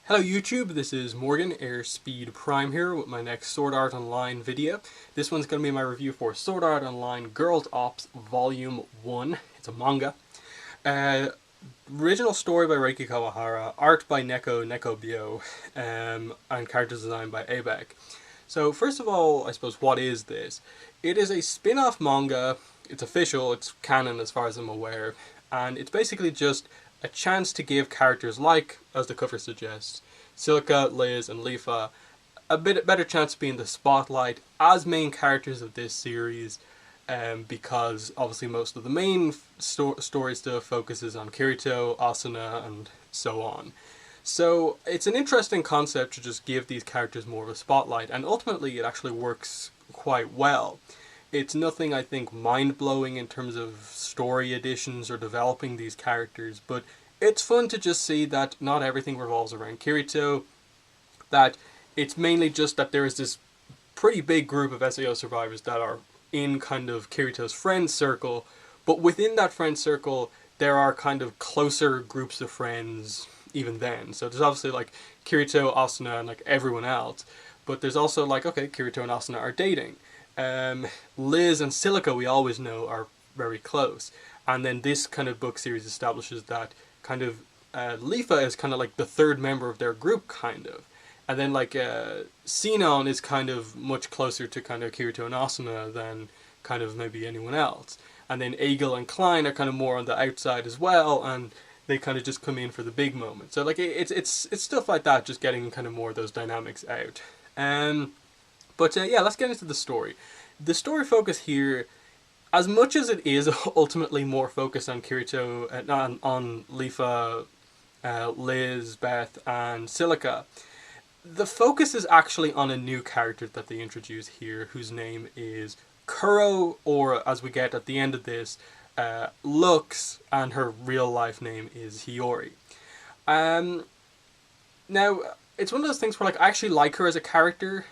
Hello YouTube, this is Morgan, Airspeed Prime here with my next Sword Art Online video. This one's going to be my review for Sword Art Online Girls Ops Volume 1. It's a manga. Original story by Reiki Kawahara, art by Neko Bio, and characters designed by Abek. So first of all, I suppose, what is this? It is a spin-off manga. It's official, it's canon as far as I'm aware, and it's basically just a chance to give characters like, as the cover suggests, Silica, Liz, and Leafa a bit better chance to be in the spotlight as main characters of this series, because obviously most of the main story stuff focuses on Kirito, Asuna, and so on. So it's an interesting concept to just give these characters more of a spotlight, and ultimately it actually works quite well. It's nothing, I think, mind-blowing in terms of story additions or developing these characters, but it's fun to just see that not everything revolves around Kirito, that it's mainly just that there is this pretty big group of SAO survivors that are in kind of Kirito's friend circle, but within that friend circle there are kind of closer groups of friends even then. So there's obviously like Kirito, Asuna, and like everyone else, but there's also like, okay, Kirito and Asuna are dating. Liz and Silica, we always know, are very close. And then this kind of book series establishes that kind of Leafa is kind of like the third member of their group, kind of. And then like Sinon is kind of much closer to kind of Kirito and Asuna than kind of maybe anyone else. And then Egil and Klein are kind of more on the outside as well, and they kind of just come in for the big moment. So like it's stuff like that, just getting kind of more of those dynamics out. But yeah, let's get into the story. The story focus here, as much as it is ultimately more focused on Kirito, on Leafa, Lizbeth and Silica, the focus is actually on a new character that they introduce here, whose name is Kuro, or as we get at the end of this, Lux, and her real life name is Hiyori. Now, it's one of those things where like I actually like her as a character,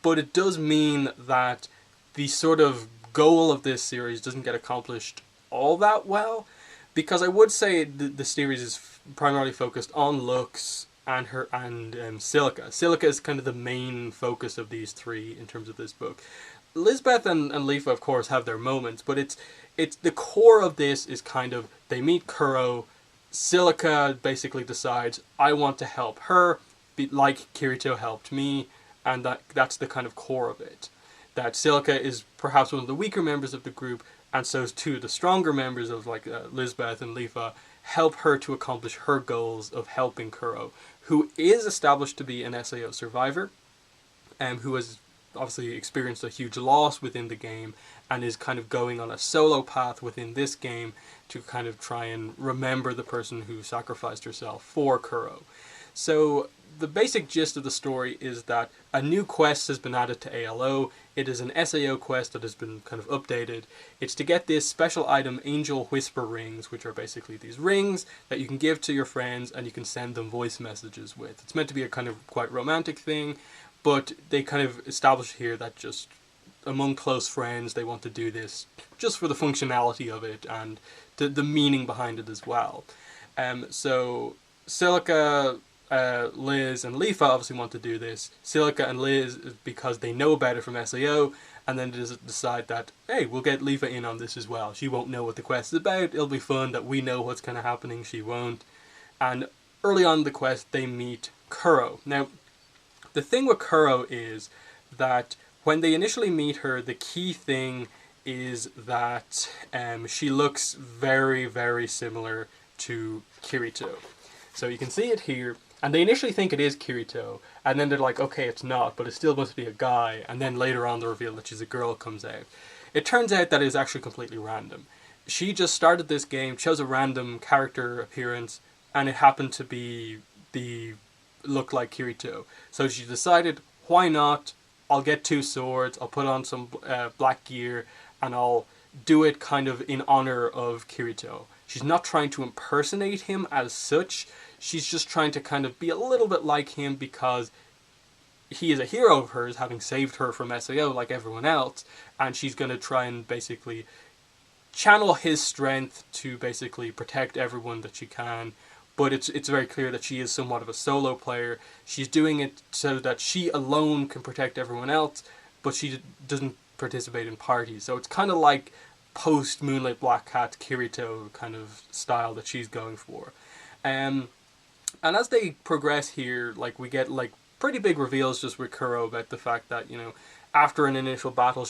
but it does mean that the sort of goal of this series doesn't get accomplished all that well, because I would say the series is primarily focused on Lux and Silica. Silica is kind of the main focus of these three in terms of this book. Lizbeth and Leafa, of course, have their moments, but it's the core of this is kind of they meet Kuro. Silica basically decides, I want to help her, like Kirito helped me. And that's the kind of core of it. That Silica is perhaps one of the weaker members of the group, and so too the stronger members of like Lizbeth and Leafa help her to accomplish her goals of helping Kuro, who is established to be an SAO survivor, who has obviously experienced a huge loss within the game, and is kind of going on a solo path within this game to kind of try and remember the person who sacrificed herself for Kuro. So the basic gist of the story is that a new quest has been added to ALO. It is an SAO quest that has been kind of updated. It's to get this special item, Angel Whisper Rings, which are basically these rings that you can give to your friends and you can send them voice messages with. It's meant to be a kind of quite romantic thing, but they kind of establish here that just among close friends they want to do this just for the functionality of it and the meaning behind it as well. So Silica, Liz and Leafa obviously want to do this. Silica and Liz, because they know about it from SAO, and then they decide that, hey, we'll get Leafa in on this as well. She won't know what the quest is about, it'll be fun that we know what's kind of happening, she won't. And early on in the quest they meet Kuro. Now, the thing with Kuro is that when they initially meet her, the key thing is that she looks very, very similar to Kirito. So you can see it here, and they initially think it is Kirito, and then they're like, okay, it's not, but it still must be a guy, and then later on the reveal that she's a girl comes out. It turns out that it's actually completely random. She just started this game, chose a random character appearance, and it happened to be look like Kirito. So she decided, why not? I'll get two swords, I'll put on some black gear, and I'll do it kind of in honor of Kirito. She's not trying to impersonate him as such, she's just trying to kind of be a little bit like him because he is a hero of hers, having saved her from SAO like everyone else, and she's going to try and basically channel his strength to basically protect everyone that she can, but it's very clear that she is somewhat of a solo player. She's doing it so that she alone can protect everyone else, but she doesn't participate in parties. So it's kind of like post Moonlight Black Cat Kirito kind of style that she's going for. And as they progress here, like we get like pretty big reveals just with Kuro about the fact that, you know, after an initial battle,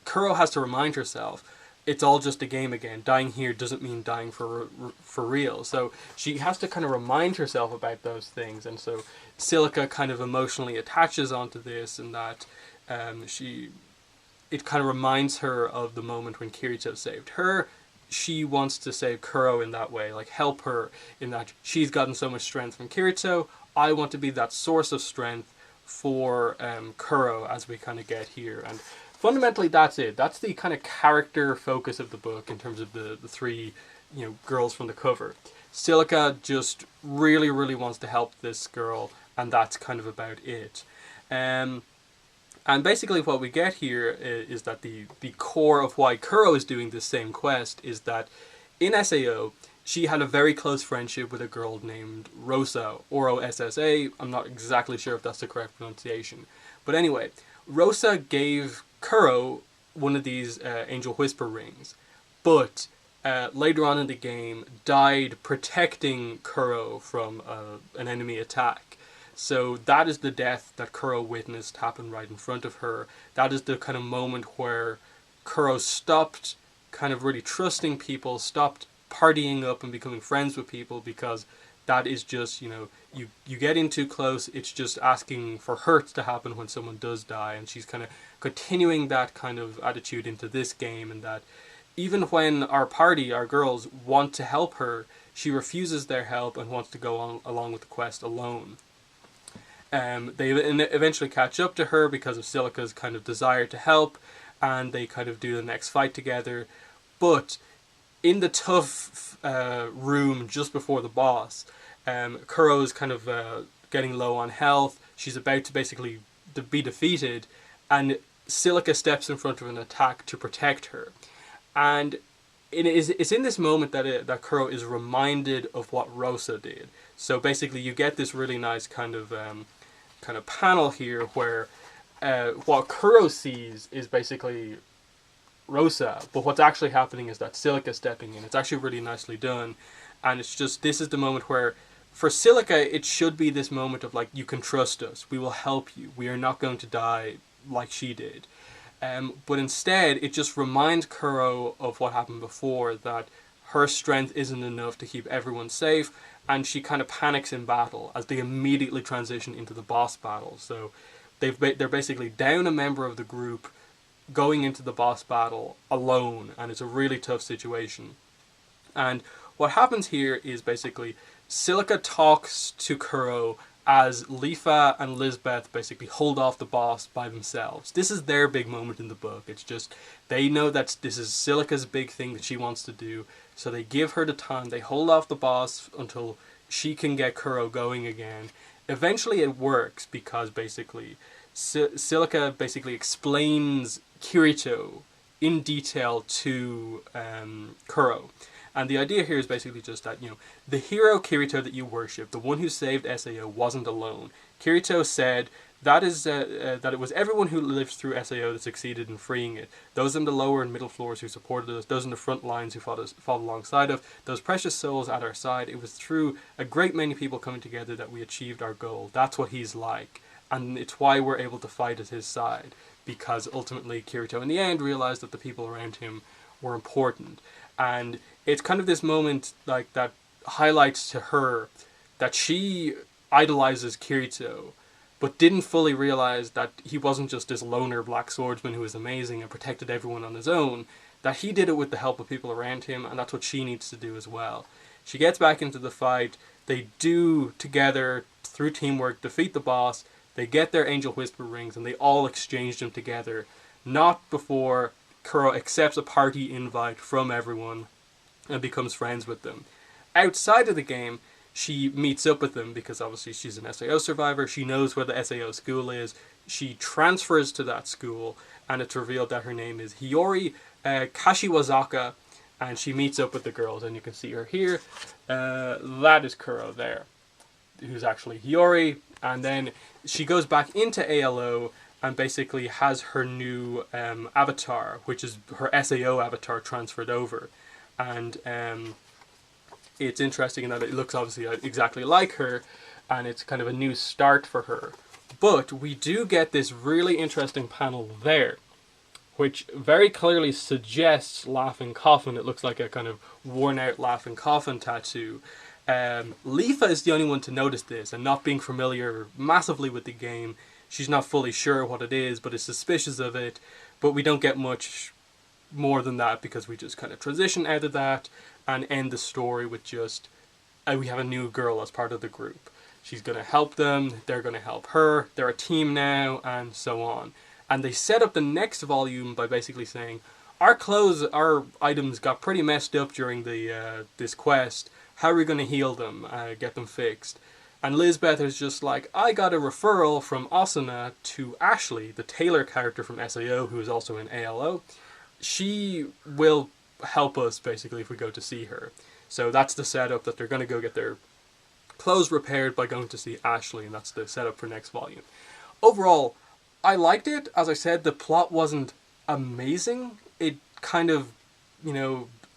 Kuro has to remind herself it's all just a game again. Dying here doesn't mean dying for real. So she has to kind of remind herself about those things, and so Silica kind of emotionally attaches onto this, and that it kind of reminds her of the moment when Kirito saved her. She wants to save Kuro in that way, like help her in that she's gotten so much strength from Kirito. I want to be that source of strength for Kuro as we kind of get here. And fundamentally that's it. That's the kind of character focus of the book in terms of the three, you know, girls from the cover. Silica just really, really wants to help this girl, and that's kind of about it. And basically what we get here is that the core of why Kuro is doing this same quest is that in SAO, she had a very close friendship with a girl named Rosa, Orossa. I'm not exactly sure if that's the correct pronunciation. But anyway, Rosa gave Kuro one of these Angel Whisper rings, but later on in the game died protecting Kuro from an enemy attack. So that is the death that Kuro witnessed happen right in front of her. That is the kind of moment where Kuro stopped kind of really trusting people, stopped partying up and becoming friends with people, because that is just, you know, you get in too close, it's just asking for hurt to happen when someone does die. And she's kind of continuing that kind of attitude into this game, and that even when our girls want to help her, she refuses their help and wants to go on along with the quest alone. They eventually catch up to her because of Silica's kind of desire to help, and they kind of do the next fight together. But in the tough room just before the boss, Kuro is kind of getting low on health. She's about to basically be defeated, and Silica steps in front of an attack to protect her. And it's in this moment that Kuro is reminded of what Rosa did. So basically you get this really nice kind of panel here where what Kuro sees is basically Rosa, but what's actually happening is that Silica stepping in. It's actually really nicely done, and it's just, this is the moment where for Silica it should be this moment of like, you can trust us, we will help you, we are not going to die like she did. But instead it just reminds Kuro of what happened before, that her strength isn't enough to keep everyone safe, and she kind of panics in battle as they immediately transition into the boss battle. So they're basically down a member of the group going into the boss battle alone, and it's a really tough situation. And what happens here is basically Silica talks to Kuro as Leafa and Lizbeth basically hold off the boss by themselves. This is their big moment in the book. It's just, they know that this is Silica's big thing that she wants to do, so they give her the time. They hold off the boss until she can get Kuro going again. Eventually it works because basically Silica basically explains Kirito in detail to Kuro. And the idea here is basically just that, you know, the hero Kirito that you worship, the one who saved SAO, wasn't alone. Kirito said that it was everyone who lived through SAO that succeeded in freeing it. Those in the lower and middle floors who supported us, those in the front lines who fought alongside of, those precious souls at our side. It was through a great many people coming together that we achieved our goal. That's what he's like. And it's why we're able to fight at his side. Because ultimately Kirito in the end realized that the people around him were important. And it's kind of this moment like that highlights to her that she idolizes Kirito, but didn't fully realize that he wasn't just this loner black swordsman who was amazing and protected everyone on his own, that he did it with the help of people around him, and that's what she needs to do as well. She gets back into the fight, they do together, through teamwork, defeat the boss, they get their Angel Whisper rings, and they all exchange them together, not before Kuro accepts a party invite from everyone and becomes friends with them. Outside of the game, she meets up with them because obviously she's an SAO survivor. She knows where the SAO school is. She transfers to that school, and it's revealed that her name is Hiyori Kashiwazaka, and she meets up with the girls, and you can see her here. That is Kuro there, who's actually Hiyori, and then she goes back into ALO and basically has her new avatar, which is her SAO avatar, transferred over. And it's interesting in that it looks obviously exactly like her, and it's kind of a new start for her. But we do get this really interesting panel there, which very clearly suggests Laughing Coffin. It looks like a kind of worn out Laughing Coffin tattoo. Leafa is the only one to notice this, and not being familiar massively with the game, she's not fully sure what it is, but is suspicious of it. But we don't get much more than that, because we just kind of transition out of that and end the story with just we have a new girl as part of the group. She's going to help them, they're going to help her, they're a team now, and so on. And they set up the next volume by basically saying, our items got pretty messed up during the this quest. How are we going to heal them, get them fixed? And Lizbeth is just like, I got a referral from Asuna to Ashley, the Taylor character from SAO, who is also in ALO. She will help us, basically, if we go to see her. So that's the setup, that they're going to go get their clothes repaired by going to see Ashley, and that's the setup for next volume. Overall, I liked it. As I said, the plot wasn't amazing. It kind of,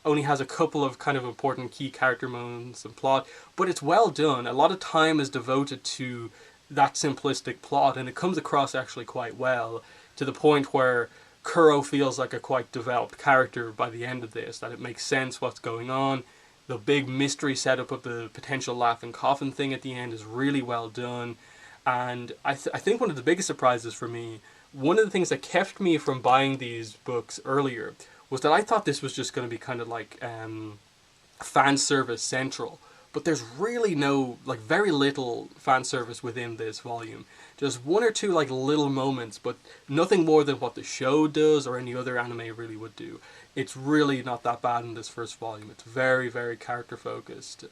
only has a couple of kind of important key character moments and plot, but it's well done. A lot of time is devoted to that simplistic plot, and it comes across actually quite well, to the point where Kuro feels like a quite developed character by the end of this, that it makes sense what's going on. The big mystery setup of the potential Laughing Coffin thing at the end is really well done. And I think one of the biggest surprises for me, one of the things that kept me from buying these books earlier, was that I thought this was just going to be kind of like fan service central. But there's really very little fan service within this volume. Just one or two little moments, but nothing more than what the show does or any other anime really would do. It's really not that bad in this first volume. It's very, very character focused.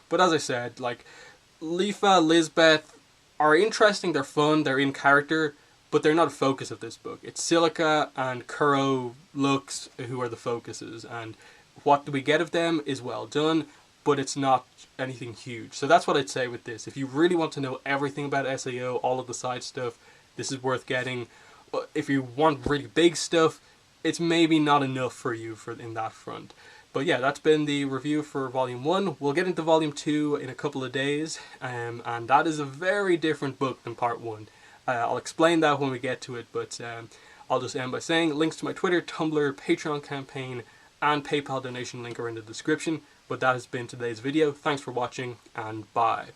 But as I said, Leafa, Lizbeth are interesting, they're fun, they're in character, but they're not a focus of this book. It's Silica and Kuro Lux who are the focuses, and what we get of them is well done, but it's not anything huge. So that's what I'd say with this. If you really want to know everything about SAO, all of the side stuff, this is worth getting. If you want really big stuff, it's maybe not enough for you in that front. But yeah, that's been the review for Volume 1. We'll get into Volume 2 in a couple of days, and that is a very different book than Part 1. I'll explain that when we get to it, but I'll just end by saying links to my Twitter, Tumblr, Patreon campaign, and PayPal donation link are in the description. But that has been today's video. Thanks for watching, and bye.